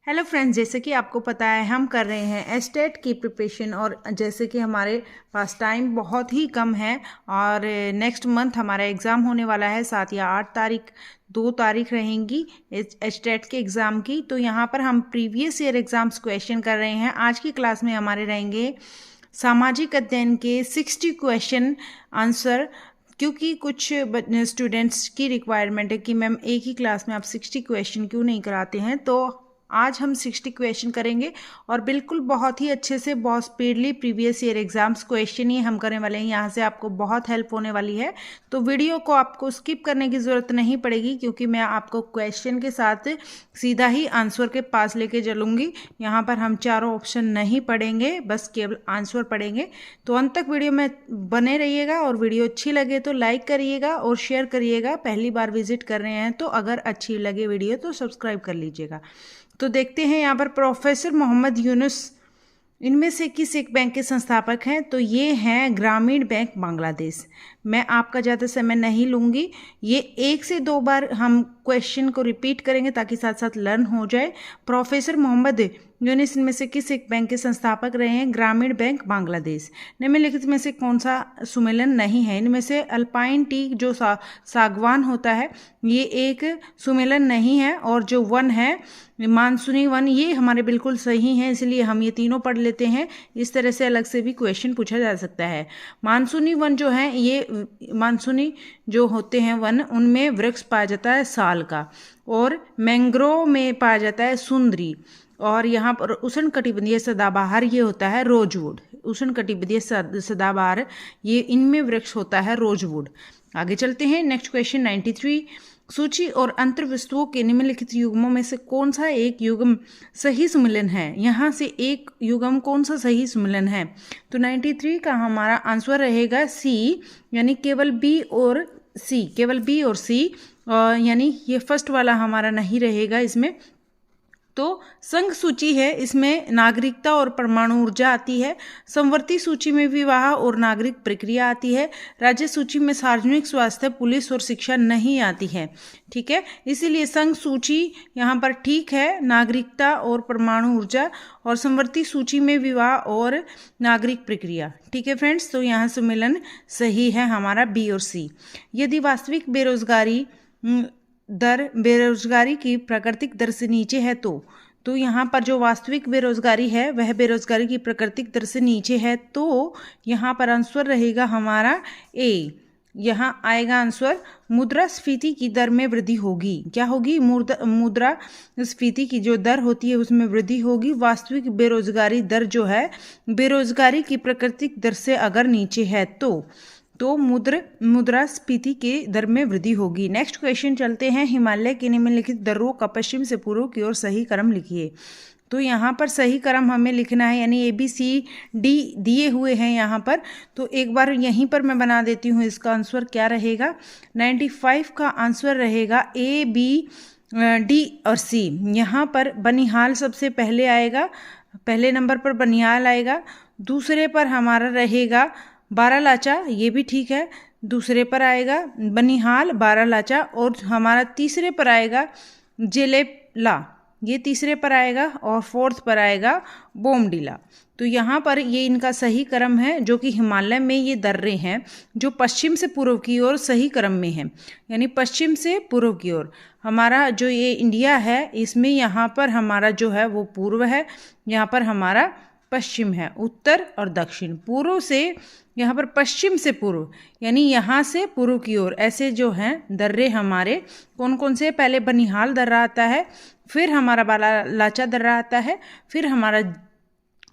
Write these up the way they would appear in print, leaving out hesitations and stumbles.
Hello friends, जैसे कि आपको पता है हम कर रहे हैं एस्टेट की प्रिपरेशन। और जैसे कि हमारे पास टाइम बहुत ही कम है और नेक्स्ट मंथ हमारा एग्ज़ाम होने वाला है 7 या 8 तारीख, 2 तारीख रहेंगी एस्टेट के एग्ज़ाम की। तो यहाँ पर हम प्रीवियस ईयर एग्ज़ाम्स क्वेश्चन कर रहे हैं। आज की क्लास में हमारे रहेंगे सामाजिक अध्ययन के 60 क्वेश्चन आंसर, क्योंकि कुछ स्टूडेंट्स की रिक्वायरमेंट है कि मैम एक ही क्लास में आप 60 क्वेश्चन क्यों नहीं कराते हैं। तो आज हम 60 क्वेश्चन करेंगे और बिल्कुल बहुत ही अच्छे से, बहुत speedily previous year exams question ही हम करने वाले हैं। यहाँ से आपको बहुत हेल्प होने वाली है, तो वीडियो को आपको स्किप करने की ज़रूरत नहीं पड़ेगी, क्योंकि मैं आपको क्वेश्चन के साथ सीधा ही आंसर के पास लेके चलूँगी। यहाँ पर हम चारों ऑप्शन नहीं पढ़ेंगे, बस केवल आंसर पढ़ेंगे। तो अंत तक वीडियो में बने रहिएगा और वीडियो अच्छी लगे तो लाइक करिएगा और शेयर करिएगा। पहली बार विजिट कर रहे हैं तो अगर अच्छी लगे वीडियो तो सब्सक्राइब कर लीजिएगा। तो देखते हैं यहाँ पर प्रोफेसर मोहम्मद यूनुस इनमें से किस एक बैंक के संस्थापक हैं। तो ये हैं ग्रामीण बैंक बांग्लादेश। मैं आपका ज़्यादा समय नहीं लूँगी, ये 1 से 2 बार हम क्वेश्चन को रिपीट करेंगे ताकि साथ साथ लर्न हो जाए। प्रोफेसर मोहम्मद यूनुस इनमें से किस एक बैंक के संस्थापक रहे हैं? ग्रामीण बैंक बांग्लादेश। निम्नलिखित में से कौन सा सुमेलन नहीं है? इनमें से अल्पाइन टी जो सागवान होता है ये एक सुमेलन नहीं है, और जो वन है मानसूनी वन ये हमारे बिल्कुल सही है, इसलिए हम ये तीनों पढ़ लेते हैं। इस तरह से अलग से भी क्वेश्चन पूछा जा सकता है। मानसूनी वन जो है, ये मानसूनी जो होते हैं वन, उनमें वृक्ष पाया जाता है साल का, और मैंग्रोव में पाया जाता है सुंदरी, और यहाँ पर उष्णकटिबंधीय सदाबहार ये होता है रोजवुड। उष्णकटिबंधीय सदाबहार ये इनमें वृक्ष होता है रोजवुड। आगे चलते हैं। नेक्स्ट क्वेश्चन 93, सूची और अंतर्वस्तुओं के निम्नलिखित युग्मों में से कौन सा एक युग्म सही सुमेलन है? यहाँ से एक युग्म कौन सा सही सुमेलन है? तो 93 का हमारा आंसर रहेगा सी, यानी केवल बी और सी, केवल बी और सी, यानी ये फर्स्ट वाला हमारा नहीं रहेगा इसमें। तो संघ सूची है, इसमें नागरिकता और परमाणु ऊर्जा आती है। संवर्ती सूची में विवाह और नागरिक प्रक्रिया आती है। राज्य सूची में सार्वजनिक स्वास्थ्य, पुलिस और शिक्षा नहीं आती है। ठीक है, इसीलिए संघ सूची यहाँ पर ठीक है, नागरिकता और परमाणु ऊर्जा, और संवर्ती सूची में विवाह और नागरिक प्रक्रिया। ठीक है फ्रेंड्स, तो यहाँ सम्मेलन सही है हमारा बी और सी। यदि वास्तविक बेरोजगारी दर बेरोजगारी की प्राकृतिक दर से नीचे है तो यहाँ पर जो वास्तविक बेरोजगारी है वह बेरोजगारी की प्राकृतिक दर से नीचे है, तो यहाँ पर आंसर रहेगा हमारा ए। यहाँ आएगा आंसर मुद्रास्फीति की दर में वृद्धि होगी। क्या होगी? मुद्रास्फीति की जो दर होती है उसमें वृद्धि होगी। वास्तविक बेरोजगारी दर जो है बेरोजगारी की प्राकृतिक दर से अगर नीचे है तो मुद्रास्फीति के दर में वृद्धि होगी। नेक्स्ट क्वेश्चन चलते हैं। हिमालय के निम्नलिखित दर्रों का पश्चिम से पूर्व की ओर सही क्रम लिखिए। तो यहाँ पर सही क्रम हमें लिखना है, यानी ABCD दिए हुए हैं यहाँ पर। तो एक बार यहीं पर मैं बना देती हूँ, इसका आंसर क्या रहेगा? 95 का आंसर रहेगा ABD और C। यहाँ पर बनिहाल सबसे पहले आएगा, पहले नंबर पर बनिहाल आएगा। दूसरे पर हमारा रहेगा बारालाचा, ये भी ठीक है। दूसरे पर आएगा बनिहाल, बारालाचा, और हमारा तीसरे पर आएगा जेलेपला, ये तीसरे पर आएगा, और फोर्थ पर आएगा बोमडीला। तो यहाँ पर ये इनका सही क्रम है, जो कि हिमालय में ये दर्रे हैं जो पश्चिम से पूर्व की ओर सही क्रम में है, यानी पश्चिम से पूर्व की ओर। हमारा जो ये इंडिया है इसमें यहाँ पर हमारा जो है वो पूर्व है, यहाँ पर हमारा पश्चिम है, उत्तर और दक्षिण। पूर्व से यहाँ पर पश्चिम से पूर्व, यानी यहाँ से पूर्व की ओर ऐसे जो हैं दर्रे हमारे कौन कौन से? पहले बनिहाल दर्रा आता है, फिर हमारा बारालाचा दर्रा आता है, फिर हमारा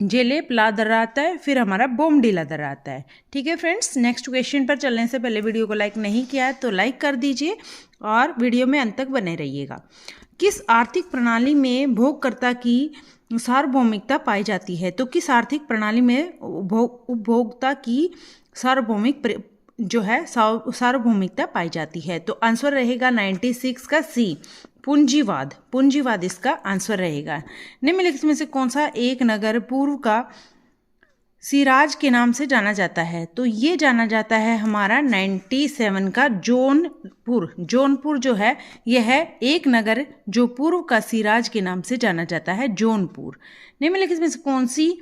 जेलेपला दर्रा आता है, फिर हमारा बोमडीला दर्रा आता है। ठीक है फ्रेंड्स, नेक्स्ट क्वेश्चन पर चलने से पहले वीडियो को लाइक नहीं किया है तो लाइक कर दीजिए और वीडियो में अंत तक बने रहिएगा। किस आर्थिक प्रणाली में भोगकर्ता की सार्वभौमिकता पाई जाती है? तो किस आर्थिक प्रणाली में उपभोक्ता की सार्वभौमिक जो है सार्वभौमिकता पाई जाती है? तो आंसर रहेगा 96 का सी, पूंजीवाद। पूंजीवाद इसका आंसर रहेगा। निम्नलिखित में से कौन सा एक नगर पूर्व का सिराज के नाम से जाना जाता है? तो ये जाना जाता है हमारा 97 का जौनपुर। जौनपुर जो है यह है एक नगर जो पूर्व का सिराज के नाम से जाना जाता है, जौनपुर। निम्नलिखित में से कौन सी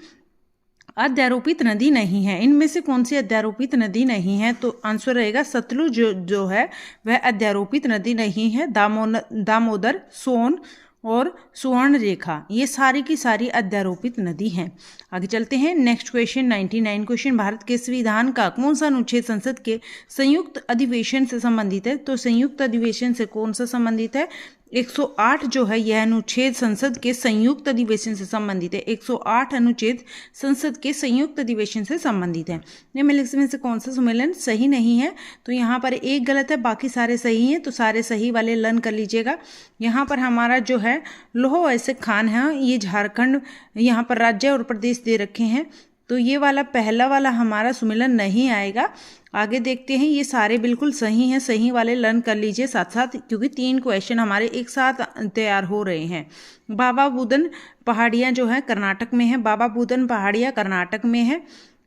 अध्यारोपित नदी नहीं है? इनमें से कौन सी अध्यारोपित नदी नहीं है? तो आंसर रहेगा सतलुज जो है वह अध्यारोपित नदी नहीं है। दामोदर, सोन और सुवर्ण रेखा ये सारी की सारी अध्यारोपित नदी हैं। आगे चलते हैं। नेक्स्ट क्वेश्चन 99 क्वेश्चन, भारत के संविधान का कौन सा अनुच्छेद संसद के संयुक्त अधिवेशन से संबंधित है? तो संयुक्त अधिवेशन से कौन सा संबंधित है? 108 जो है यह अनुच्छेद संसद के संयुक्त अधिवेशन से संबंधित है। 108 अनुच्छेद संसद के संयुक्त अधिवेशन से संबंधित है। निम्नलिखित में से कौन सा सम्मेलन सही नहीं है? तो यहाँ पर एक गलत है, बाकी सारे सही हैं, तो सारे सही वाले लर्न कर लीजिएगा। यहाँ पर हमारा जो है लोह ऐसे खान है, ये झारखंड यहाँ पर राज्य और प्रदेश दे रखे हैं, तो ये वाला पहला वाला हमारा सम्मेलन नहीं आएगा। आगे देखते हैं, ये सारे बिल्कुल सही हैं, सही वाले लर्न कर लीजिए साथ साथ, क्योंकि 3 क्वेश्चन हमारे एक साथ तैयार हो रहे हैं। बाबा बुदन पहाड़ियाँ जो है कर्नाटक में है, बाबा बुदन पहाड़ियाँ कर्नाटक में है।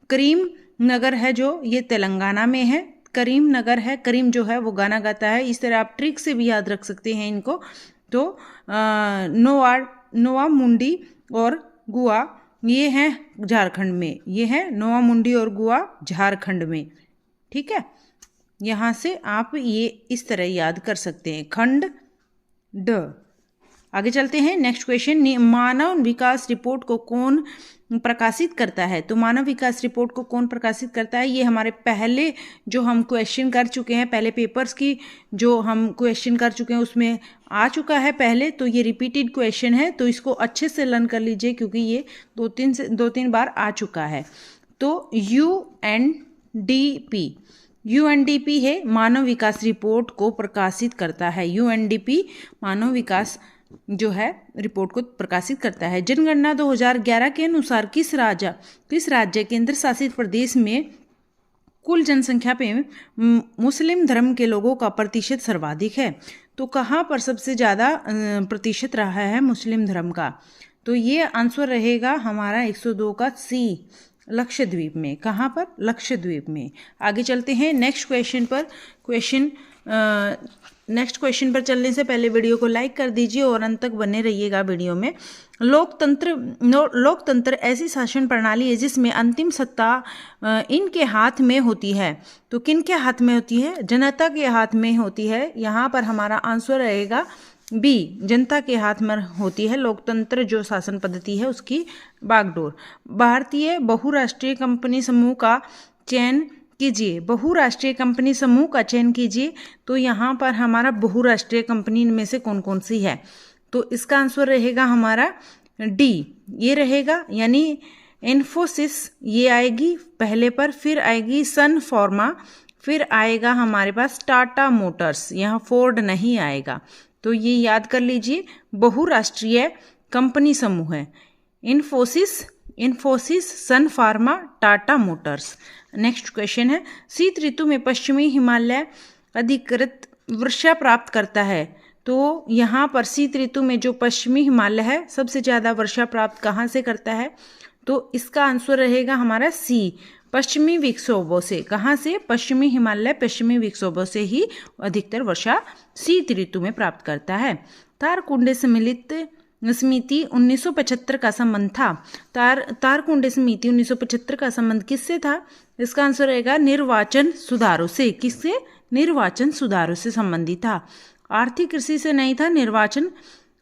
करीम नगर है जो ये तेलंगाना में है। करीम नगर है, करीम जो है वो गाना गाता है। इस तरह आप ट्रिक से भी याद रख सकते हैं इनको। तो नोआ मुंडी और गुआ ये हैं झारखंड में, ये है नोआ मुंडी और गुआ झारखंड में। ठीक है, यहाँ से आप ये इस तरह याद कर सकते हैं, खंड ड। आगे चलते हैं। नेक्स्ट क्वेश्चन, मानव विकास रिपोर्ट को कौन प्रकाशित करता है? तो मानव विकास रिपोर्ट को कौन प्रकाशित करता है? ये हमारे पहले जो हम क्वेश्चन कर चुके हैं, पहले पेपर्स की जो हम क्वेश्चन कर चुके हैं उसमें आ चुका है पहले, तो ये रिपीटेड क्वेश्चन है, तो इसको अच्छे से लर्न कर लीजिए क्योंकि ये दो तीन बार आ चुका है। तो यूएनडीपी है मानव विकास रिपोर्ट को प्रकाशित करता है। यूएनडीपी मानव विकास जो है रिपोर्ट को प्रकाशित करता है। जनगणना 2011 के अनुसार किस राज्य केंद्र शासित प्रदेश में कुल जनसंख्या पे मुस्लिम धर्म के लोगों का प्रतिशत सर्वाधिक है? तो कहाँ पर सबसे ज़्यादा प्रतिशत रहा है मुस्लिम धर्म का? तो ये आंसर रहेगा हमारा 102 का सी, लक्षद्वीप में। कहाँ पर? लक्षद्वीप में। आगे चलते हैं नेक्स्ट क्वेश्चन पर। नेक्स्ट क्वेश्चन पर चलने से पहले वीडियो को लाइक कर दीजिए और अंत तक बने रहिएगा वीडियो में। लोकतंत्र ऐसी शासन प्रणाली है जिसमें अंतिम सत्ता इनके हाथ में होती है। तो किन के हाथ में होती है? जनता के हाथ में होती है। यहाँ पर हमारा आंसर रहेगा बी, जनता के हाथ में होती है लोकतंत्र जो शासन पद्धति है उसकी बागडोर। भारतीय बहुराष्ट्रीय कंपनी समूह का चयन कीजिए। बहुराष्ट्रीय कंपनी समूह का चयन कीजिए। तो यहाँ पर हमारा बहुराष्ट्रीय कंपनी में से कौन कौन सी है? तो इसका आंसर रहेगा हमारा डी, ये रहेगा, यानी इन्फोसिस ये आएगी पहले पर, फिर आएगी सन फार्मा, फिर आएगा हमारे पास टाटा मोटर्स, यहाँ फोर्ड नहीं आएगा। तो ये याद कर लीजिए, बहुराष्ट्रीय कंपनी समूह है इन्फोसिस, सन फार्मा, टाटा मोटर्स। नेक्स्ट क्वेश्चन है, शीत ऋतु में पश्चिमी हिमालय अधिकृत वर्षा प्राप्त करता है। तो यहाँ पर शीत ऋतु में जो पश्चिमी हिमालय है सबसे ज़्यादा वर्षा प्राप्त कहाँ से करता है? तो इसका आंसर रहेगा हमारा सी, पश्चिमी विक्षोभों से। कहाँ से? पश्चिमी हिमालय पश्चिमी विक्षोभों से ही अधिकतर वर्षा शीत ऋतु में प्राप्त करता है। तारकुंडे सम्मिलित समिति 1975 का संबंध था। तारकुंडे समिति 1975 का संबंध किससे था? इसका आंसर रहेगा निर्वाचन सुधारों से। किससे? निर्वाचन सुधारों से संबंधित था। आर्थिक कृषि से नहीं था, निर्वाचन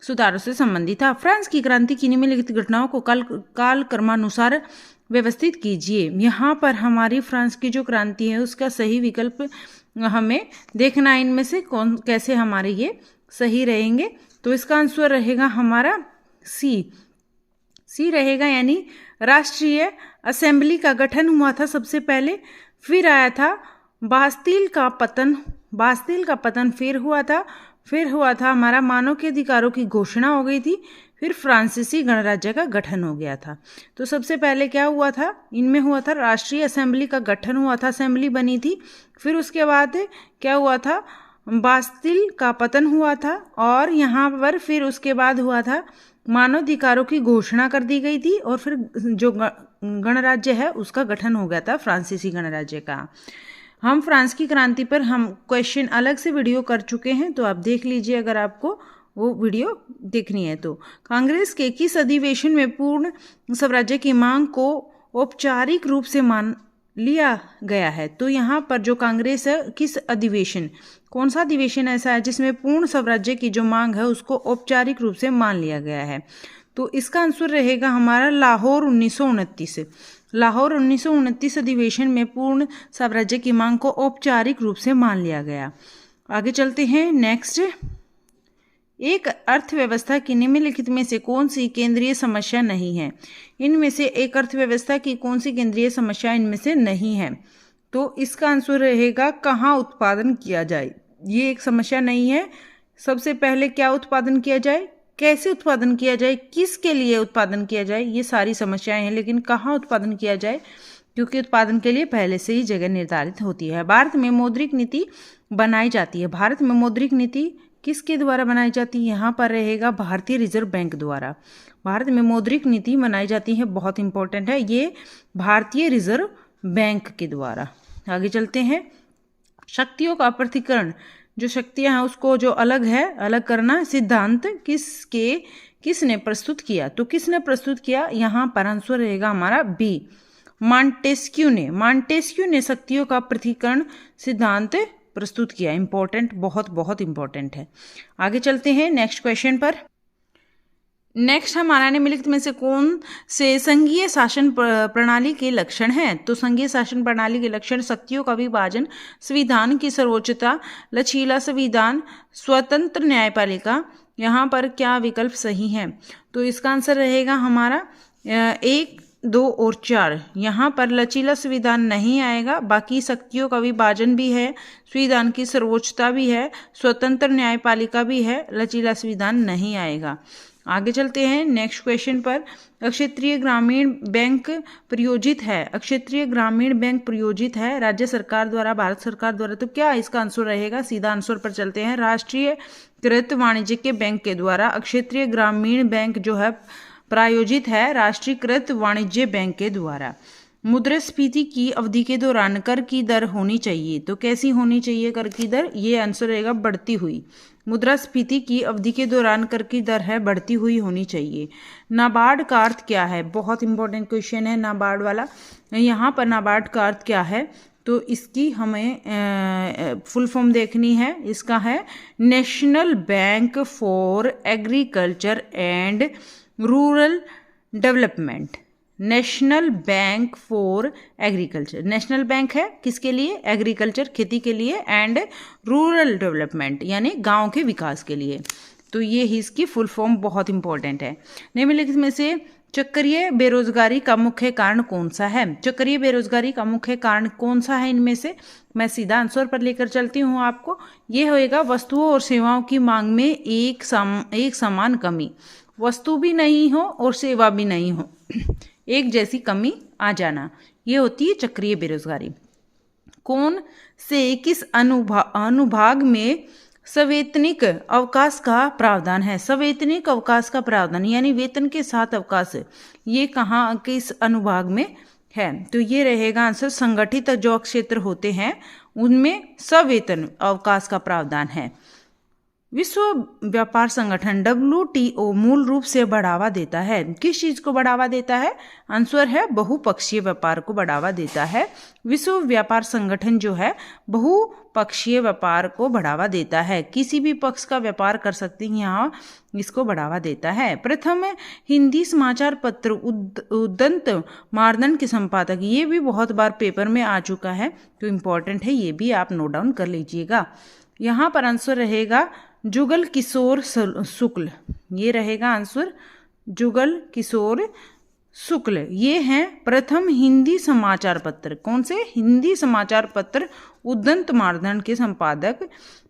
सुधारों से संबंधित था। फ्रांस की क्रांति की निम्नलिखित घटनाओं को काल क्रमानुसार व्यवस्थित कीजिए। यहाँ पर हमारी फ्रांस की जो क्रांति है उसका सही विकल्प हमें देखना है, इनमें से कौन कैसे हमारे ये सही रहेंगे। तो इसका आंसर रहेगा हमारा सी रहेगा, यानी राष्ट्रीय असेंबली का गठन हुआ था सबसे पहले, फिर आया था बास्तिल का पतन फिर हुआ था हमारा मानव के अधिकारों की घोषणा हो गई थी, फिर फ्रांसीसी गणराज्य का गठन हो गया था। तो सबसे पहले क्या हुआ था? इनमें हुआ था राष्ट्रीय असेंबली का गठन हुआ था, असेंबली बनी थी। फिर उसके बाद क्या हुआ था? बास्तिल का पतन हुआ था, और यहाँ पर फिर उसके बाद हुआ था मानवाधिकारों की घोषणा कर दी गई थी और फिर जो गणराज्य है उसका गठन हो गया था फ्रांसीसी गणराज्य का। हम फ्रांस की क्रांति पर हम क्वेश्चन अलग से वीडियो कर चुके हैं, तो आप देख लीजिए अगर आपको वो वीडियो देखनी है तो। कांग्रेस के किस अधिवेशन में पूर्ण स्वराज्य की मांग को औपचारिक रूप से मान लिया गया है? तो यहाँ पर जो कांग्रेस है, किस अधिवेशन, कौन सा अधिवेशन ऐसा है जिसमें पूर्ण स्वराज्य की जो मांग है उसको औपचारिक रूप से मान लिया गया है? तो इसका आंसर रहेगा हमारा लाहौर 1929। लाहौर 1929 अधिवेशन में पूर्ण स्वराज्य की मांग को औपचारिक रूप से मान लिया गया। आगे चलते हैं नेक्स्ट। एक अर्थव्यवस्था की निम्नलिखित में से कौन सी केंद्रीय समस्या नहीं है? इनमें से एक अर्थव्यवस्था की कौन सी केंद्रीय समस्या इनमें से नहीं है? तो इसका आंसर रहेगा कहाँ उत्पादन किया जाए। ये एक समस्या नहीं है। सबसे पहले क्या उत्पादन किया जाए, कैसे उत्पादन किया जाए, किसके लिए उत्पादन किया जाए, ये सारी समस्याएं हैं। लेकिन कहाँ उत्पादन किया जाए, क्योंकि उत्पादन के लिए पहले से ही जगह निर्धारित होती है। भारत में मौद्रिक नीति बनाई जाती है। भारत में मौद्रिक नीति किसके द्वारा बनाई जाती है? यहाँ पर रहेगा भारतीय रिजर्व बैंक द्वारा। भारत में मौद्रिक नीति बनाई जाती है, बहुत इंपॉर्टेंट है ये, भारतीय रिजर्व बैंक के द्वारा। आगे चलते हैं। शक्तियों का पृथक्करण, जो शक्तियां हैं उसको जो अलग करना सिद्धांत किसने प्रस्तुत किया? तो किसने प्रस्तुत किया? यहाँ पर आंसर रहेगा हमारा बी, मॉन्टेस्क्यू ने शक्तियों का पृथक्करण सिद्धांत प्रस्तुत किया। इंपॉर्टेंट, बहुत बहुत इंपॉर्टेंट है। आगे चलते हैं नेक्स्ट क्वेश्चन पर। नेक्स्ट हमारा निम्नलिखित में से कौन से संघीय शासन प्रणाली के लक्षण हैं? तो संघीय शासन प्रणाली के लक्षण शक्तियों का विभाजन, संविधान की सर्वोच्चता, लचीला संविधान, स्वतंत्र न्यायपालिका। यहाँ पर क्या विकल्प सही है? तो इसका आंसर रहेगा हमारा 1, 2 और 4। यहाँ पर लचीला संविधान नहीं आएगा, बाकी शक्तियों का विभाजन भी है, संविधान की सर्वोच्चता भी है, स्वतंत्र न्यायपालिका भी है, लचीला संविधान नहीं आएगा। आगे चलते हैं नेक्स्ट क्वेश्चन पर। क्षेत्रीय ग्रामीण बैंक प्रयोजित है। क्षेत्रीय ग्रामीण बैंक प्रयोजित है राज्य सरकार द्वारा, भारत सरकार द्वारा। तो क्या इसका आंसर रहेगा? सीधा आंसर पर चलते हैं। राष्ट्रीयकृत वाणिज्यिक बैंक के द्वारा क्षेत्रीय ग्रामीण बैंक जो है प्रायोजित है राष्ट्रीयकृत वाणिज्य बैंक के द्वारा। मुद्रास्फीति की अवधि के दौरान कर की दर होनी चाहिए। तो कैसी होनी चाहिए कर की दर? ये आंसर रहेगा बढ़ती हुई। मुद्रास्फीति की अवधि के दौरान कर की दर है बढ़ती हुई होनी चाहिए। नाबार्ड का अर्थ क्या है? बहुत इंपॉर्टेंट क्वेश्चन है नाबार्ड वाला। यहाँ पर नाबार्ड का अर्थ क्या है? तो इसकी हमें फुल फॉर्म देखनी है। इसका है national bank for agriculture and rural development. National bank for agriculture, national bank है किसके लिए? एग्रीकल्चर, खेती के लिए, एंड रूरल डेवलपमेंट यानी गांव के विकास के लिए। तो ये ही इसकी फुल फॉर्म बहुत इंपॉर्टेंट है। निम्नलिखित में से चक्रीय बेरोजगारी का मुख्य कारण कौन सा है? चक्रीय बेरोजगारी का मुख्य कारण कौन सा है इनमें से? मैं सीधा आंसर पर लेकर चलती हूँ आपको। ये होएगा वस्तुओं और सेवाओं की मांग में एक समान कमी। वस्तु भी नहीं हो और सेवा भी नहीं हो, एक जैसी कमी आ जाना, ये होती है चक्रीय बेरोजगारी। कौन से किस अनुभाग में सवैतनिक अवकाश का प्रावधान है? सवैतनिक अवकाश का प्रावधान यानी वेतन के साथ अवकाश, ये कहाँ किस अनुभाग में है? तो ये रहेगा आंसर संगठित जो क्षेत्र होते हैं उनमें सवेतन अवकाश का प्रावधान है। विश्व व्यापार संगठन WTO मूल रूप से बढ़ावा देता है, किस चीज को बढ़ावा देता है? आंसर है बहुपक्षीय व्यापार को बढ़ावा देता है। विश्व व्यापार संगठन जो है बहुपक्षीय व्यापार को बढ़ावा देता है, किसी भी पक्ष का व्यापार कर सकते हैं, यहाँ इसको बढ़ावा देता है। प्रथम हिंदी समाचार पत्र उदंत मारदंड के संपादक, ये भी बहुत बार पेपर में आ चुका है, तो इम्पोर्टेंट है, ये भी आप नोट डाउन कर लीजिएगा। यहाँ पर आंसर रहेगा जुगल किशोर शुक्ल, ये रहेगा आंसर जुगल किशोर शुक्ल। ये हैं प्रथम हिंदी समाचार पत्र, कौन से? हिंदी समाचार पत्र उदंत मारदंड के संपादक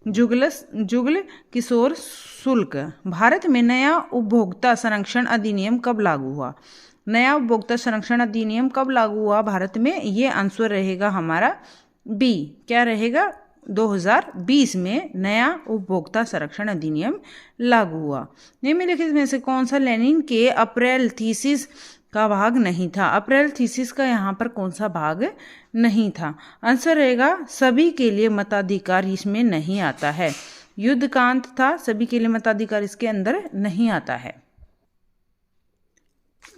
जुगल किशोर शुक्ल। भारत में नया उपभोक्ता संरक्षण अधिनियम कब लागू हुआ? नया उपभोक्ता संरक्षण अधिनियम कब लागू हुआ भारत में? ये आंसर रहेगा हमारा बी, क्या रहेगा? 2020 में नया उपभोक्ता संरक्षण अधिनियम लागू हुआ। निम्नलिखित में से कौन सा लेनिन के अप्रैल थीसिस का भाग नहीं था? अप्रैल थीसिस का यहाँ पर कौन सा भाग नहीं था? आंसर रहेगा सभी के लिए मताधिकार इसमें नहीं आता है। युद्ध का अंत था, सभी के लिए मताधिकार इसके अंदर नहीं आता है।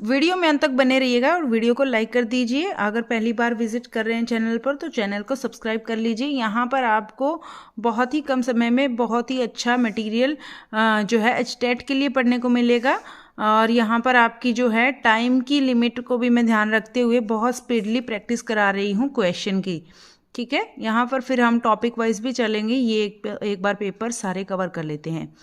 वीडियो में अंत तक बने रहिएगा और वीडियो को लाइक कर दीजिए। अगर पहली बार विजिट कर रहे हैं चैनल पर तो चैनल को सब्सक्राइब कर लीजिए। यहाँ पर आपको बहुत ही कम समय में बहुत ही अच्छा मटेरियल जो है एचटेट के लिए पढ़ने को मिलेगा। और यहाँ पर आपकी जो है टाइम की लिमिट को भी मैं ध्यान रखते हुए बहुत स्पीडली प्रैक्टिस करा रही हूँ क्वेश्चन की। ठीक है, यहाँ पर फिर हम टॉपिक वाइज भी चलेंगे। ये एक बार पेपर सारे कवर कर लेते हैं।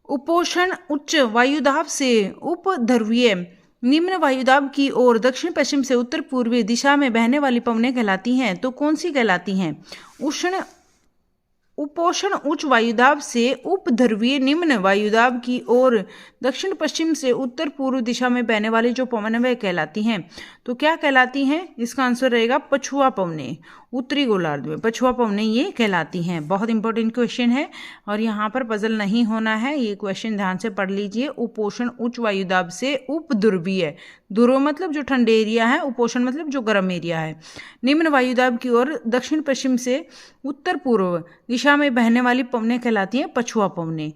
उपोषण उच्च वायुदाब से उपध्रुवीय निम्न वायुदाब की ओर दक्षिण पश्चिम से उत्तर पूर्वी दिशा में बहने वाली पवनें कहलाती हैं, तो कौन सी कहलाती हैं? उपोषण उच्च वायुदाब से उपध्रुवीय निम्न वायुदाब की ओर दक्षिण पश्चिम से उत्तर पूर्व दिशा में बहने वाली जो पवनें वह कहलाती हैं, तो क्या कहलाती हैं? इसका आंसर रहेगा पछुआ पवनें। उत्तरी गोलार्ध में पछुआ पवनें ये कहलाती हैं। बहुत इंपॉर्टेंट क्वेश्चन है और यहाँ पर पजल नहीं होना है, ये क्वेश्चन ध्यान से पढ़ लीजिए। उपोषण उच्च वायुदाब से उपध्रुवीय, ध्रुव मतलब जो ठंडे एरिया है, उपोषण मतलब जो गर्म एरिया है, निम्न वायुदाब की ओर दक्षिण पश्चिम से उत्तर पूर्व दिशा में बहने वाली पवनें कहलाती हैं पछुआ पवनें।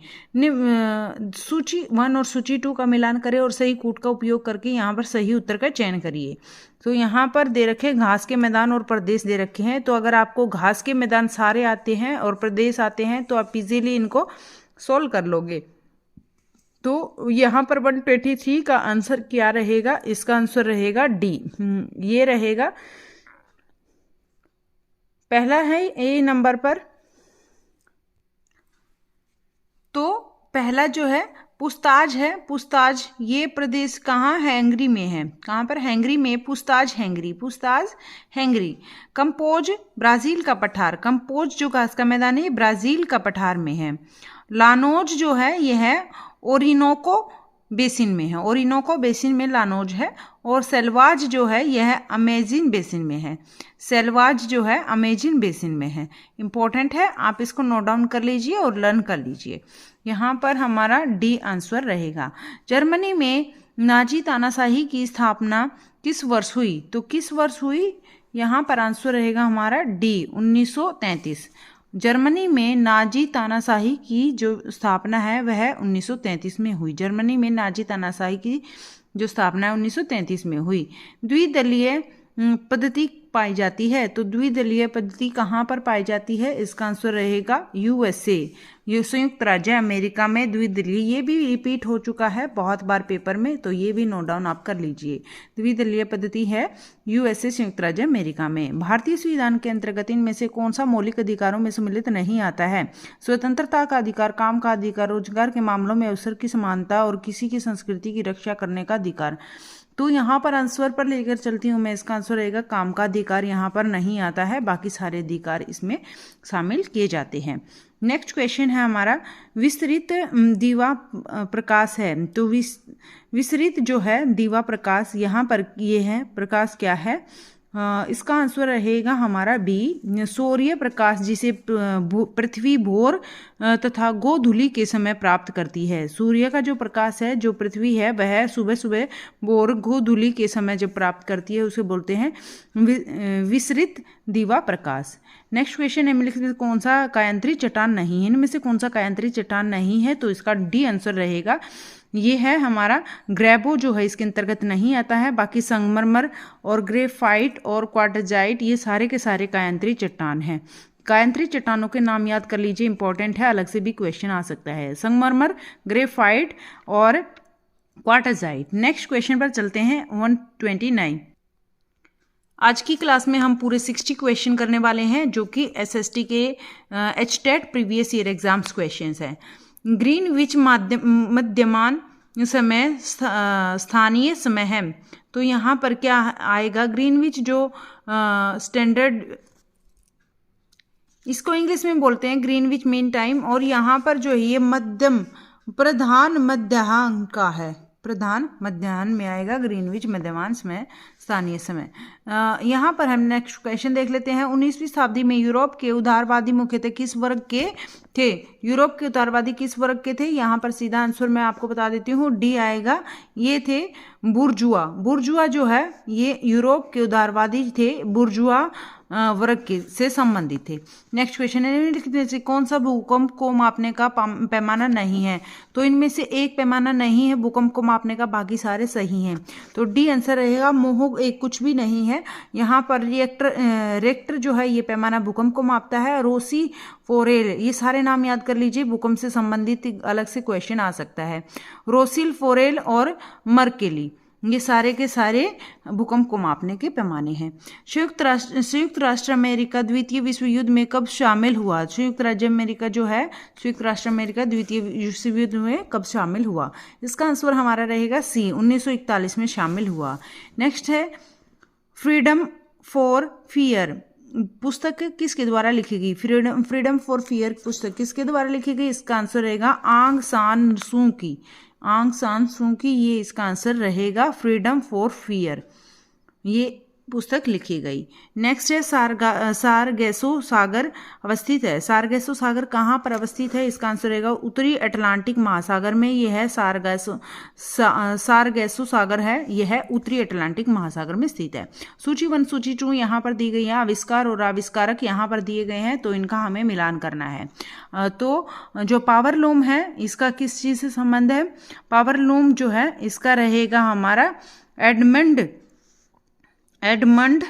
सूची 1 और सूची 2 का मिलान करें और सही कूट का उपयोग करके यहाँ पर सही उत्तर का चयन करिए। तो यहाँ पर दे रखे घास के मैदान और प्रदेश दे रखे हैं, तो अगर आपको घास के मैदान सारे आते हैं और प्रदेश आते हैं तो आप इजीली इनको सोल्व कर लोगे। तो यहाँ पर 123 का आंसर क्या रहेगा? इसका आंसर रहेगा डी, ये रहेगा। पहला है ए नंबर पर, तो पहला जो है पुस्ताज है। पुस्ताज ये प्रदेश कहाँ? हैंगरी में है। कहाँ पर? हैंगरी में। पुस्ताज हैंगरी, पुस्ताज हैंगरी। कंपोज ब्राजील का पठार, कंपोज जो घास का मैदान है ब्राजील का पठार में है। लानोज जो है ये है ओरिनोको बेसिन में है, ओरिनोको बेसिन में लानोज है। और सेल्वाज जो है यह अमेजिन बेसिन में है, सेल्वाज जो है अमेजिन बेसिन में है। इंपॉर्टेंट है, आप इसको नोट डाउन कर लीजिए और लर्न कर लीजिए। यहाँ पर हमारा डी आंसर रहेगा। जर्मनी में नाजी तानाशाही की स्थापना किस वर्ष हुई? तो किस वर्ष हुई? यहाँ पर आंसर रहेगा हमारा डी, 1933। जर्मनी में नाजी तानाशाही की जो स्थापना है वह 1933 में हुई। जर्मनी में नाजी तानाशाही की जो स्थापना है 1933 में हुई। द्विदलीय पद्धति पाई जाती है, तो द्विदलीय पद्धति कहाँ पर पाई जाती है? इसका आंसर रहेगा यूएसए, ये संयुक्त राज्य अमेरिका में द्विदलीय। ये भी रिपीट हो चुका है बहुत बार पेपर में, तो ये भी नोट डाउन आप कर लीजिए। द्विदलीय पद्धति है यूएसए, संयुक्त राज्य अमेरिका में। भारतीय संविधान के अंतर्गत इनमें से कौन सा मौलिक अधिकारों में सम्मिलित नहीं आता है? स्वतंत्रता का अधिकार, काम का अधिकार, रोजगार के मामलों में अवसर की समानता और किसी की संस्कृति की रक्षा करने का अधिकार। तो यहाँ पर आंसर पर लेकर चलती हूँ मैं, इसका आंसर रहेगा काम का अधिकार यहाँ पर नहीं आता है, बाकी सारे अधिकार इसमें शामिल किए जाते हैं। नेक्स्ट क्वेश्चन है हमारा, विस्तृत दीवा प्रकाश है, तो विस्तृत जो है दीवा प्रकाश, यहाँ पर ये है प्रकाश क्या है? इसका आंसर रहेगा हमारा बी, सूर्य प्रकाश जिसे पृथ्वी भोर तथा गोधूलि के समय प्राप्त करती है। सूर्य का जो प्रकाश है, जो पृथ्वी है, वह सुबह सुबह भोर गोधूलि के समय जब प्राप्त करती है उसे बोलते हैं विस्तृत दीवा प्रकाश। नेक्स्ट क्वेश्चन है, निम्नलिखित में कौन सा कायांतरी चट्टान नहीं है? इनमें से कौन सा कायांतरी चट्टान नहीं है? तो इसका डी आंसर रहेगा, ये है हमारा ग्रेबो जो है इसके अंतर्गत नहीं आता है। बाकी संगमरमर और ग्रेफाइट और क्वार्टजाइट ये सारे के सारे कायांतरी चट्टान हैं। कायांतरी चट्टानों के नाम याद कर लीजिए, इंपॉर्टेंट है, अलग से भी क्वेश्चन आ सकता है। संगमरमर, ग्रेफाइट और क्वार्टजाइट। नेक्स्ट क्वेश्चन पर चलते हैं 129। आज की क्लास में हम पूरे 60 क्वेश्चन करने वाले हैं जो कि एसएसटी के HTET previous year exams questions हैं। ग्रीनविच मध्यमान समय स्थानीय समय है, तो यहाँ पर क्या आएगा? ग्रीनविच जो स्टैंडर्ड, इसको इंग्लिश में बोलते हैं ग्रीनविच मीन टाइम, और यहाँ पर जो है ये मध्यम प्रधान मध्याह्न का है, प्रधान मध्याह्न में आएगा, ग्रीनविच मध्यमांश में स्थानीय समय। यहाँ पर हम नेक्स्ट क्वेश्चन देख लेते हैं। 19वीं शताब्दी में यूरोप के उदारवादी मुख्यतः किस वर्ग के थे? यूरोप के उदारवादी किस वर्ग के थे? यहाँ पर सीधा आंसर मैं आपको बता देती हूँ, डी आएगा। ये थे बुर्जुआ। बुर्जुआ जो है ये यूरोप के उदारवादी थे, बुर्जुआ वर्ग के से संबंधित थे। नेक्स्ट क्वेश्चन है, निम्नलिखित में से कौन सा भूकंप को मापने का पैमाना नहीं है? तो इनमें से एक पैमाना नहीं है भूकंप को मापने का, बाकी सारे सही हैं। तो डी आंसर रहेगा। मोह एक कुछ भी नहीं है। यहाँ पर रेक्टर जो है ये पैमाना भूकंप को मापता है। रोसी फोरेल, ये सारे नाम याद कर लीजिए, भूकंप से संबंधित अलग से क्वेश्चन आ सकता है। रोसिल, फोरेल और मर्केली, ये सारे के सारे भूकंप को मापने के पैमाने हैं। संयुक्त राष्ट्र अमेरिका द्वितीय विश्व युद्ध में कब शामिल हुआ? संयुक्त राज्य अमेरिका जो है, संयुक्त राष्ट्र अमेरिका द्वितीय विश्व युद्ध में कब शामिल हुआ? इसका आंसर हमारा रहेगा सी, 1941 में शामिल हुआ। नेक्स्ट है फ्रीडम फॉर फियर पुस्तक किसके द्वारा लिखी गई? फ्रीडम फॉर फियर पुस्तक किसके द्वारा लिखी गई? इसका आंसर रहेगा आंग सान सू की। आंग सान सू की, ये इसका आंसर रहेगा। फ्रीडम फॉर फियर ये पुस्तक लिखी गई। नेक्स्ट है सारगेसो सागर अवस्थित है। सारगेसो सागर कहाँ पर अवस्थित है? इसका आंसर रहेगा उत्तरी अटलांटिक महासागर में। यह है सारगेसो सागर है, यह है उत्तरी अटलांटिक महासागर में स्थित है। सूची 1 सूची 2 यहाँ पर दी गई है। आविष्कार और आविष्कारक यहाँ पर दिए गए हैं, तो इनका हमें मिलान करना है। तो जो पावरलूम है इसका किस चीज़ से संबंध है? पावरलूम जो है इसका रहेगा हमारा एडमंड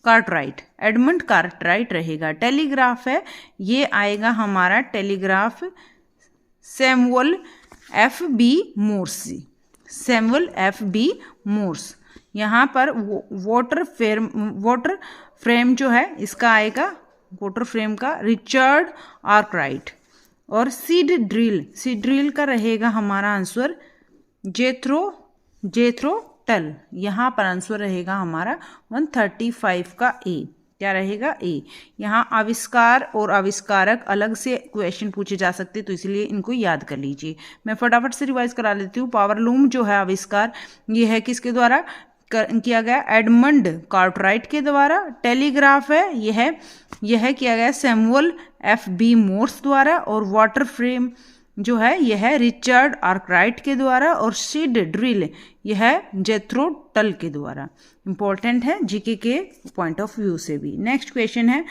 कार्टराइट रहेगा। टेलीग्राफ है, ये आएगा हमारा telegraph Samuel F B Morse. यहाँ पर वाटर फ्रेम जो है इसका आएगा, वाटर फ्रेम का रिचर्ड आर्कराइट। और सीड ड्रिल का रहेगा हमारा आंसर जेथ्रो टल। यहाँ पर आंसर रहेगा हमारा 135 का ए। क्या रहेगा? ए। यहाँ आविष्कार और आविष्कारक अलग से क्वेश्चन पूछे जा सकते, तो इसलिए इनको याद कर लीजिए। मैं फटाफट से रिवाइज करा लेती हूँ। पावरलूम जो है आविष्कार, ये है किसके द्वारा किया गया? एडमंड कार्टराइट के द्वारा। टेलीग्राफ है, यह किया गया सैमुअल एफ बी मोर्स द्वारा। और वाटर फ्रेम जो है यह है रिचर्ड आर्कराइट के द्वारा। और सीड ड्रिल यह है जेथ्रो टल के द्वारा। इंपॉर्टेंट है जीके के पॉइंट ऑफ व्यू से भी। नेक्स्ट क्वेश्चन है,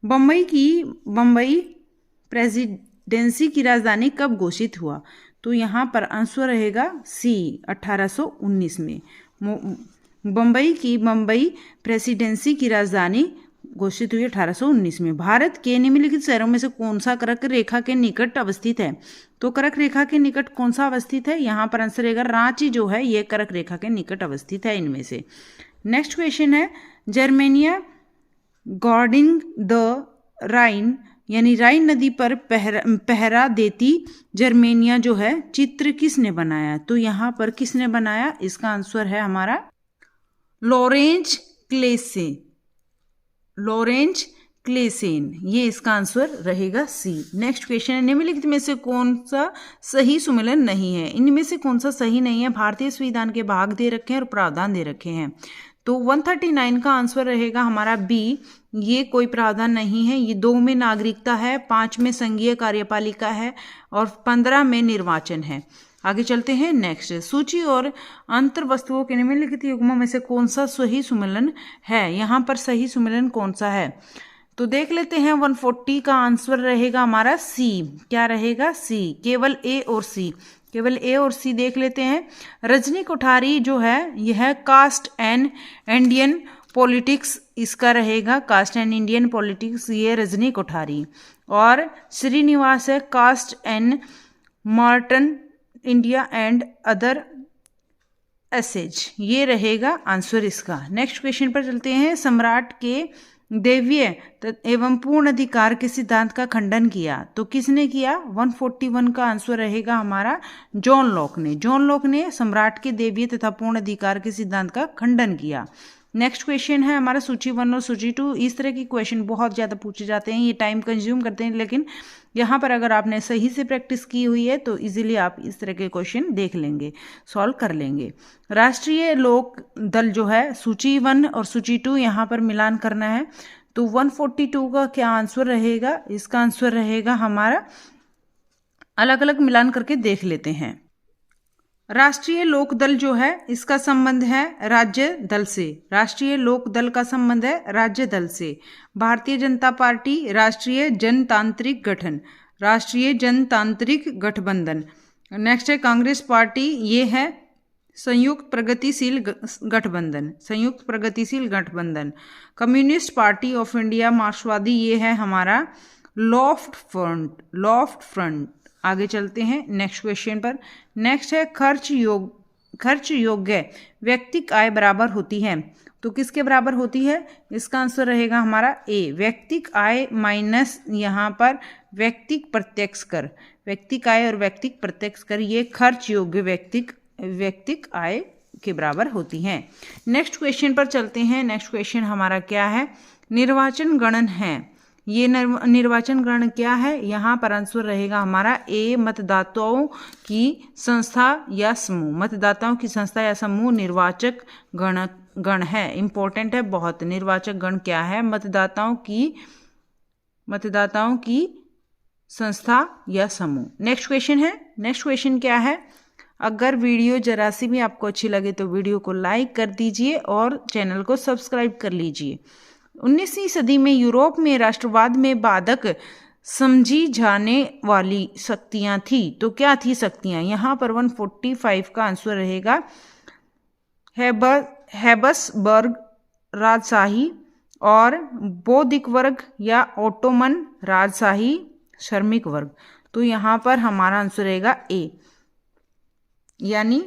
बम्बई प्रेसिडेंसी की राजधानी कब घोषित हुआ? तो यहाँ पर आंसर रहेगा सी, 1819 में। बम्बई प्रेसिडेंसी की राजधानी घोषित हुई 1819 में। भारत के निम्नलिखित शहरों में से कौन सा कर्क रेखा के निकट अवस्थित है? तो कर्क रेखा के निकट कौन सा अवस्थित है? यहाँ पर आंसर रहेगा रांची जो है ये कर्क रेखा के निकट अवस्थित है इनमें से। नेक्स्ट क्वेश्चन है, जर्मेनिया गार्डिंग द राइन, यानी राइन नदी पर पहरा देती जर्मेनिया जो है चित्र किसने बनाया? तो यहाँ पर किसने बनाया? इसका आंसर है हमारा लॉरेंज क्लेसेन, ये इसका आंसर रहेगा सी। नेक्स्ट क्वेश्चन है, निम्नलिखित में से कौन सा सही सुमेलन नहीं है? इनमें से कौन सा सही नहीं है? भारतीय संविधान के भाग दे रखे हैं और प्रावधान दे रखे हैं। तो 139 का आंसर रहेगा हमारा बी, ये कोई प्रावधान नहीं है। ये 2 में नागरिकता है, 5 में संघीय कार्यपालिका है और 15 में निर्वाचन है। आगे चलते हैं। नेक्स्ट, सूची और अंतर वस्तुओं के निम्नलिखित युग्मों में से कौन सा सही सुमेलन है? यहाँ पर सही सुमेलन कौन सा है? तो देख लेते हैं। 140 का आंसर रहेगा हमारा सी। क्या रहेगा? सी। केवल ए और सी देख लेते हैं। रजनी कोठारी जो है यह कास्ट एंड इंडियन पॉलिटिक्स, इसका रहेगा कास्ट एंड इंडियन पॉलिटिक्स, ये रजनी कोठारी। और श्रीनिवास है caste and modern India and other essays, ये रहेगा आंसर इसका। नेक्स्ट क्वेश्चन पर चलते हैं। सम्राट के दैवीय एवं पूर्ण अधिकार के सिद्धांत का खंडन किया, तो किसने किया? 141 का आंसर रहेगा हमारा जॉन लॉक ने सम्राट के दैवीय तथा पूर्ण अधिकार के सिद्धांत का खंडन किया। नेक्स्ट क्वेश्चन है हमारा सूची 1 और सूची 2। इस तरह की क्वेश्चन बहुत ज़्यादा पूछे जाते हैं, ये टाइम कंज्यूम करते हैं, लेकिन यहाँ पर अगर आपने सही से प्रैक्टिस की हुई है तो इजीली आप इस तरह के क्वेश्चन देख लेंगे, सॉल्व कर लेंगे। राष्ट्रीय लोक दल जो है सूची 1 और सूची 2 यहाँ पर मिलान करना है। तो 142 का क्या आंसर रहेगा? इसका आंसर रहेगा हमारा, अलग अलग मिलान करके देख लेते हैं। राष्ट्रीय लोक दल जो है इसका संबंध है राज्य दल से। राष्ट्रीय लोक दल का संबंध है राज्य दल से। भारतीय जनता पार्टी राष्ट्रीय जनतांत्रिक गठन, राष्ट्रीय जनतांत्रिक गठबंधन। नेक्स्ट है कांग्रेस पार्टी, ये है संयुक्त प्रगतिशील गठबंधन, संयुक्त प्रगतिशील गठबंधन। कम्युनिस्ट पार्टी ऑफ इंडिया मार्क्सवादी, ये है हमारा लेफ्ट फ्रंट, लेफ्ट फ्रंट। आगे चलते हैं नेक्स्ट क्वेश्चन पर। नेक्स्ट है खर्च योग्य व्यक्तिक आय बराबर होती है, तो किसके बराबर होती है? इसका आंसर रहेगा हमारा ए, व्यक्तिक आय माइनस यहाँ पर व्यक्तिक प्रत्यक्ष कर। व्यक्तिक आय और व्यक्तिक प्रत्यक्ष कर ये खर्च योग्य व्यक्तिक आय के बराबर होती हैं। नेक्स्ट क्वेश्चन पर चलते हैं। नेक्स्ट क्वेश्चन हमारा क्या है? निर्वाचन गणन है। ये निर्वाचन गणन क्या है? यहाँ पर आंसर रहेगा हमारा ए, मतदाताओं की संस्था या समूह। मतदाताओं की संस्था या समूह निर्वाचक गण है। इंपॉर्टेंट है बहुत। निर्वाचक गण क्या है? मतदाताओं की संस्था या समूह। नेक्स्ट क्वेश्चन है। नेक्स्ट क्वेश्चन क्या है? अगर वीडियो जरा सी भी आपको अच्छी लगे तो वीडियो को लाइक कर दीजिए और चैनल को सब्सक्राइब कर लीजिए। 19वीं सदी में यूरोप में राष्ट्रवाद में बाधक समझी जाने वाली शक्तियां थी, तो क्या थी शक्तियां? यहाँ पर 145 का आंसर रहेगा हैब्सबर्ग राजशाही और बौद्धिक वर्ग या ओटोमन राजशाही श्रमिक वर्ग। तो यहाँ पर हमारा आंसर रहेगा ए, यानी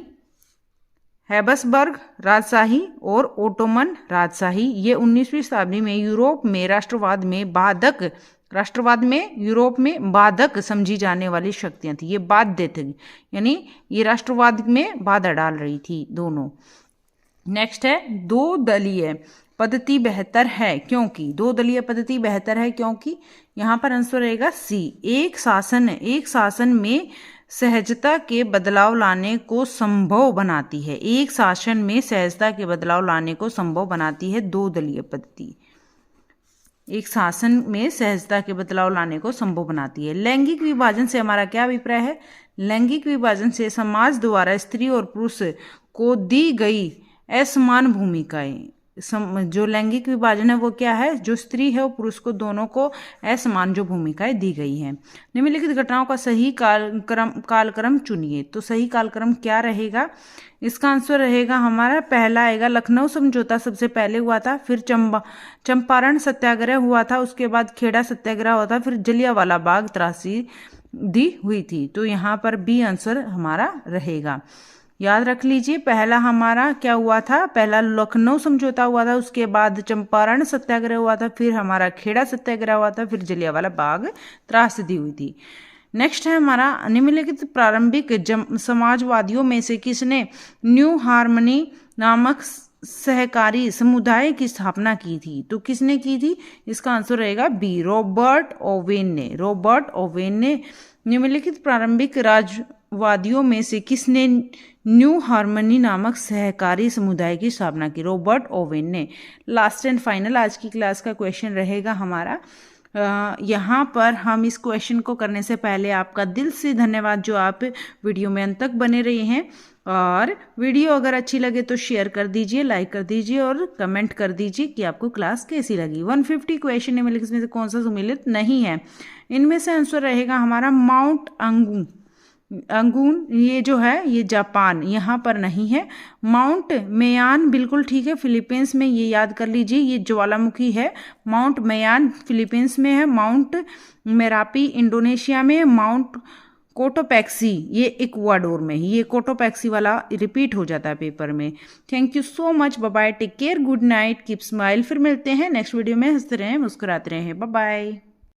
हैब्सबर्ग राजशाही और ओटोमन राजशाही। ये 19वीं शताब्दी में यूरोप में राष्ट्रवाद में यूरोप में बाधक समझी जाने वाली शक्तियां थी। ये बाध्य थी, यानी ये राष्ट्रवाद में बाधा डाल रही थी दोनों। नेक्स्ट है दो दलीय पद्धति बेहतर है क्योंकि। दो दलीय पद्धति बेहतर है क्योंकि यहाँ पर आंसर रहेगा सी, एक शासन में सहजता के बदलाव लाने को संभव बनाती है। एक शासन में सहजता के बदलाव लाने को संभव बनाती है दो दलीय पद्धति। एक शासन में सहजता के बदलाव लाने को संभव बनाती है। लैंगिक विभाजन से हमारा क्या अभिप्राय है? लैंगिक विभाजन से समाज द्वारा स्त्री और पुरुष को दी गई असमान भूमिकाएं। जो लैंगिक विभाजन है वो क्या है? जो स्त्री है और पुरुष को दोनों को असमान जो भूमिकाएं दी गई हैं। निम्नलिखित घटनाओं का सही कालक्रम चुनिए। तो सही कालक्रम क्या रहेगा? इसका आंसर रहेगा हमारा पहला आएगा लखनऊ समझौता सबसे पहले हुआ था, फिर चंपारण सत्याग्रह हुआ था, उसके बाद खेड़ा सत्याग्रह हुआ था, फिर जलियांवाला बाग त्रासदी हुई थी। तो यहाँ पर बी आंसर हमारा रहेगा। याद रख लीजिए, पहला हमारा क्या हुआ था? पहला लखनऊ समझौता हुआ था, उसके बाद चंपारण सत्याग्रह हुआ था, फिर हमारा खेड़ा सत्याग्रह हुआ था, फिर जलियांवाला बाग त्रासदी हुई थी। नेक्स्ट है हमारा निम्नलिखित प्रारंभिक समाजवादियों में से किसने न्यू हार्मनी नामक सहकारी समुदाय की स्थापना की थी? तो किसने की थी? इसका आंसर रहेगा बी, रॉबर्ट ओवेन ने। निम्नलिखित प्रारंभिक राजवादियों में से किसने न्यू हार्मनी नामक सहकारी समुदाय की स्थापना की? रॉबर्ट ओवेन ने। लास्ट एंड फाइनल आज की क्लास का क्वेश्चन रहेगा हमारा। यहाँ पर हम इस क्वेश्चन को करने से पहले आपका दिल से धन्यवाद जो आप वीडियो में अंत तक बने रहे हैं। और वीडियो अगर अच्छी लगे तो शेयर कर दीजिए, लाइक कर दीजिए और कमेंट कर दीजिए कि आपको क्लास कैसी लगी। 150 क्वेश्चन में से कौन सा सम्मिलित नहीं है? इनमें से आंसर रहेगा हमारा माउंट अंगून, ये जो है ये जापान, यहाँ पर नहीं है। माउंट मेयान बिल्कुल ठीक है, फिलीपींस में, ये याद कर लीजिए, ये ज्वालामुखी है। माउंट मेयान फिलीपींस में है, माउंट मेरापी इंडोनेशिया में, माउंट कोटोपैक्सी ये इक्वाडोर में। ये कोटोपैक्सी वाला रिपीट हो जाता है पेपर में। Thank you so much, bye bye, take care, good night, keep smile. फिर मिलते हैं नेक्स्ट वीडियो में। हंसते रहें, मुस्कुराते रहें, बाय बाय।